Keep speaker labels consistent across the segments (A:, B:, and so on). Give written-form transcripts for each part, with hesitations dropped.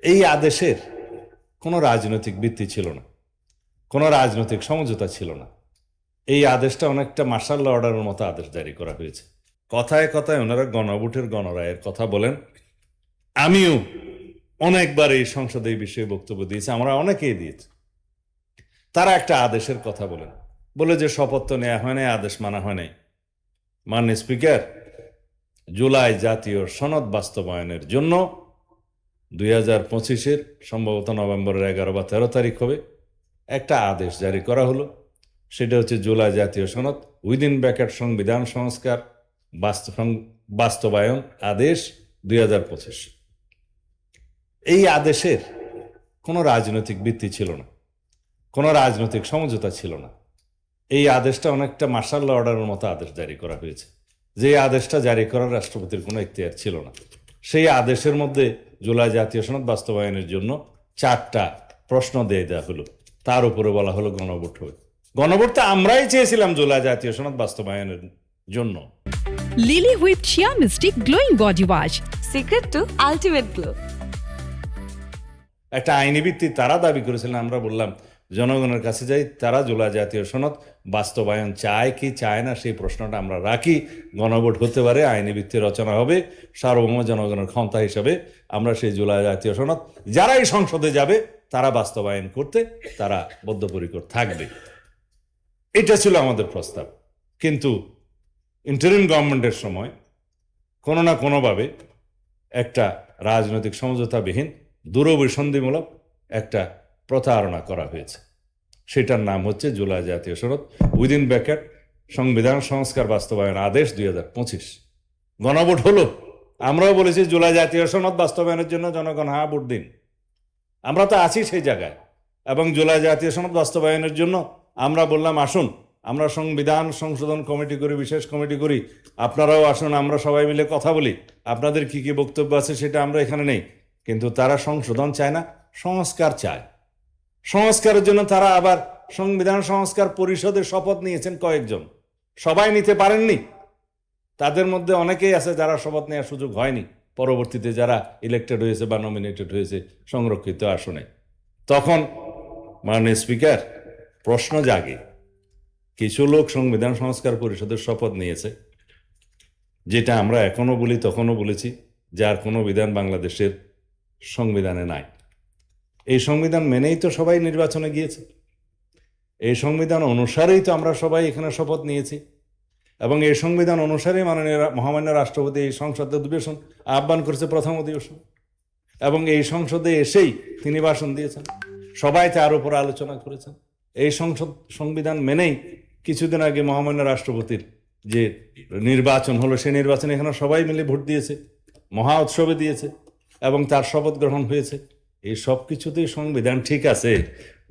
A: এই আদেশের কোনো রাজনৈতিক ভিত্তি ছিল না, কোনো রাজনৈতিক সমঝোতা ছিল না। এই আদেশটা অনেকটা মার্শাল ল অর্ডারের মতো আদেশ জারি করা হয়েছে। কথায় কথায় ওনারা গণভোটের গণরায়ের কথা বলেন। আমিও অনেকবার এই সংসদে এই বিষয়ে বক্তব্য দিয়েছি, আমরা অনেকেই দিয়েছি। তারা একটা আদেশের কথা বলে যে শপথ তো নেওয়া হয় নাই, আদেশ মানা হয় নাই। মাননীয় স্পিকার, জুলাই জাতীয় সনদ বাস্তবায়নের জন্য 2025-এর সম্ভবত নভেম্বরের 11 বা 13 তারিখ হবে একটা আদেশ জারি করা হলো। সেটা হচ্ছে জুলাই জাতীয় সনদ উইদিন ব্র্যাকেট সংবিধান সংস্কার বাস্তবায়ন আদেশ 2025। এই আদেশের কোনো রাজনৈতিক ভিত্তি ছিল না, কোনো রাজনৈতিক সমঝোতা ছিল না। এই আদেশটা অনেকটা মার্শাল ল অর্ডারের মতো আদেশ জারি করা হয়েছে। যে আদেশটা জারি করার রাষ্ট্রপতির কোনো এখতিয়ার ছিল না। সেই আদেশের মধ্যে জুলাই জাতীয় সনদ বাস্তবায়নের জন্য 4টা প্রশ্ন দিয়ে দেওয়া হলো। তার উপরে বলা হলো গণভোট হবে। গণভোটটা আমরাই চেয়েছিলাম জুলাই জাতীয় সনদ বাস্তবায়নের জন্য।
B: Lily whip shea mystic glowing body wash,
C: secret to ultimate glow.
A: একটা আইনি ভিত্তি তারা দাবি করেছিলেন, আমরা বললাম জনগণের কাছে যাই, তারা জুলাই জাতীয় সনদ বাস্তবায়ন চায় কি চায় না সেই প্রশ্নটা আমরা রাখি। গণভোট হতে পারে, আইনি ভিত্তি রচনা হবে, সার্বভৌম জনগণের ক্ষমতা হিসাবে আমরা সেই জুলাই জাতীয় সনদ যারাই সংসদে যাবে তারা বাস্তবায়ন করতে তারা বদ্ধপরিকর থাকবে। এটা ছিল আমাদের প্রস্তাব। কিন্তু ইন্টারিম গভর্নমেন্টের সময় কোনো না কোনোভাবে একটা রাজনৈতিক সমঝোতাবিহীন দূরভিসন্ধিমূলক একটা প্রতারণা করা হয়েছে। সেটার নাম হচ্ছে জুলাই জাতীয় সনদ উইদিন ব্র্যাকেট সংবিধান সংস্কার বাস্তবায়ন আদেশ 2025। গণভোট হলো। আমরাও বলেছি জুলাই জাতীয় সনদ বাস্তবায়নের জন্য জনগণ হ্যাঁ ভোট দিন। আমরা তো আছি সেই জায়গায়। এবং জুলাই জাতীয় সনদ বাস্তবায়নের জন্য আমরা বললাম আসুন আমরা সংবিধান সংশোধন কমিটি করি, বিশেষ কমিটি করি, আপনারাও আসুন, আমরা সবাই মিলে কথা বলি, আপনাদের কি কি বক্তব্য আছে সেটা আমরা এখানে নেই। কিন্তু তারা সংশোধন চায় না, সংস্কার চায়। সংস্কারের জন্য তারা আবার সংবিধান সংস্কার পরিষদের শপথ নিয়েছেন কয়েকজন, সবাই নিতে পারেননি। তাদের মধ্যে অনেকেই আছে যারা শপথ নেওয়ার সুযোগ হয়নি, পরবর্তীতে যারা ইলেক্টেড হয়েছে বা নমিনেটেড হয়েছে সংরক্ষিত আসনে। তখন মাননীয় স্পিকার, প্রশ্ন জাগে, কিছু লোক সংবিধান সংস্কার পরিষদের শপথ নিয়েছে, যেটা আমরা এখনো বলি তখনও বলেছি, যার কোনো বিধান বাংলাদেশের সংবিধানে নাই। এই সংবিধান মেনেই তো সবাই নির্বাচনে গিয়েছে, এই সংবিধান অনুসারেই তো আমরা সবাই এখানে শপথ নিয়েছি, এবং এই সংবিধান অনুসারেই মাননীয় মহামান্য রাষ্ট্রপতি এই সংসদ অধিবেশন আহ্বান করেছে, প্রথম অধিবেশন, এবং এই সংসদে এসেই তিনি ভাষণ দিয়েছেন, সবাই তার উপর আলোচনা করেছেন। এই সংবিধান মেনেই কিছুদিন আগে মহামান্য রাষ্ট্রপতির যে নির্বাচন হলো, সেই নির্বাচনে এখানে সবাই মিলে ভোট দিয়েছে, মহা উৎসবে দিয়েছে, এবং তার শপথ গ্রহণ হয়েছে। এই সব কিছুতেই সংবিধান ঠিক আছে।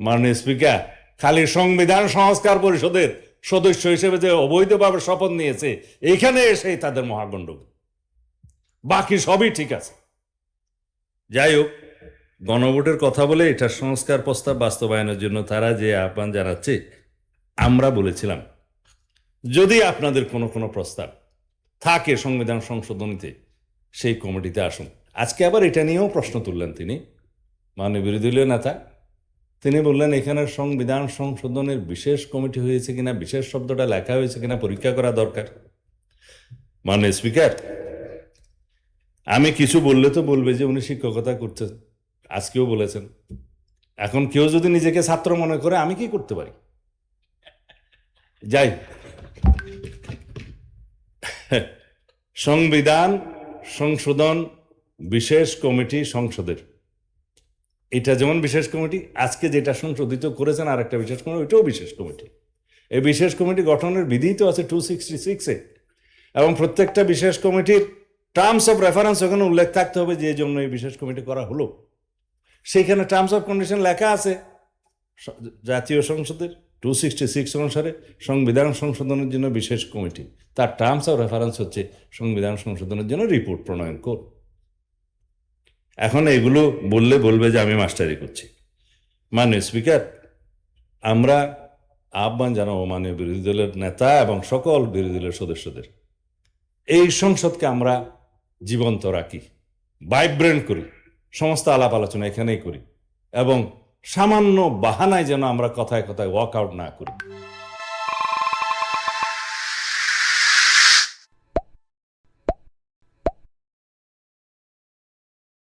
A: মাননীয় স্পিকার, খালি সংবিধান সংস্কার পরিষদের সদস্য হিসেবে যে অবৈধভাবে শপথ নিয়েছে, এখানে এসেই তাদের মহাগণ্ডগোল, বাকি সবই ঠিক আছে। যাই হোক, গণভোটের কথা বলে এটা সংস্কার প্রস্তাব বাস্তবায়নের জন্য তারা যে আহ্বান জানাচ্ছে, আমরা বলেছিলাম যদি আপনাদের কোনো প্রস্তাব থাকে সংবিধান সংশোধনীতে, সেই কমিটিতে আসুন। আজকে আবার এটা নিয়েও প্রশ্ন তুললেন তিনি, মাননীয় বিরোধী দলীয় নেতা। তিনি বললেন এখানে সংবিধান সংশোধনের বিশেষ কমিটি হয়েছে কিনা, বিশেষ শব্দটা লেখা হয়েছে কিনা পরীক্ষা করা দরকার। মাননীয় স্পিকার, আমি কিছু বললে তো বলবে যে উনি শিক্ষকতা করছেন, আজকেও বলেছেন। এখন কেউ যদি নিজেকে ছাত্র মনে করে, আমি কি করতে পারি? যাই, সংবিধান সংশোধন বিশেষ কমিটি সংসদের, এটা যেমন বিশেষ কমিটি, আজকে যেটা সংশোধিত করেছেন আর একটা বিশেষ কমিটি, ওইটাও বিশেষ কমিটি। এই বিশেষ কমিটি গঠনের বিধি তো আছে 266-এ, এবং প্রত্যেকটা বিশেষ কমিটির টার্মস অফ রেফারেন্স ওখানে উল্লেখ থাকতে হবে যে জন্য এই বিশেষ কমিটি করা হলো। সেইখানে টার্মস অফ কন্ডিশন লেখা আছে জাতীয় সংসদের 266 অনুসারে সংবিধান সংশোধনের জন্য বিশেষ কমিটি, তার টার্মস অফ রেফারেন্স হচ্ছে সংবিধান সংশোধনের জন্য রিপোর্ট প্রণয়ন কর। এখন এগুলো বলবে যে আমি মাস্টারি করছি। মাননীয় স্পিকার, আমরা আহ্বান জানাবো মাননীয় বিরোধী দলের নেতা এবং সকল বিরোধী দলের সদস্যদের, এই সংসদকে আমরা জীবন্ত রাখি, ভাইব্রেন্ট করি, সমস্ত আলাপ আলোচনা এখানেই করি এবং সামান্য বাহানায় যেন আমরা কথায় কথায় ওয়ার্ক আউট না করি।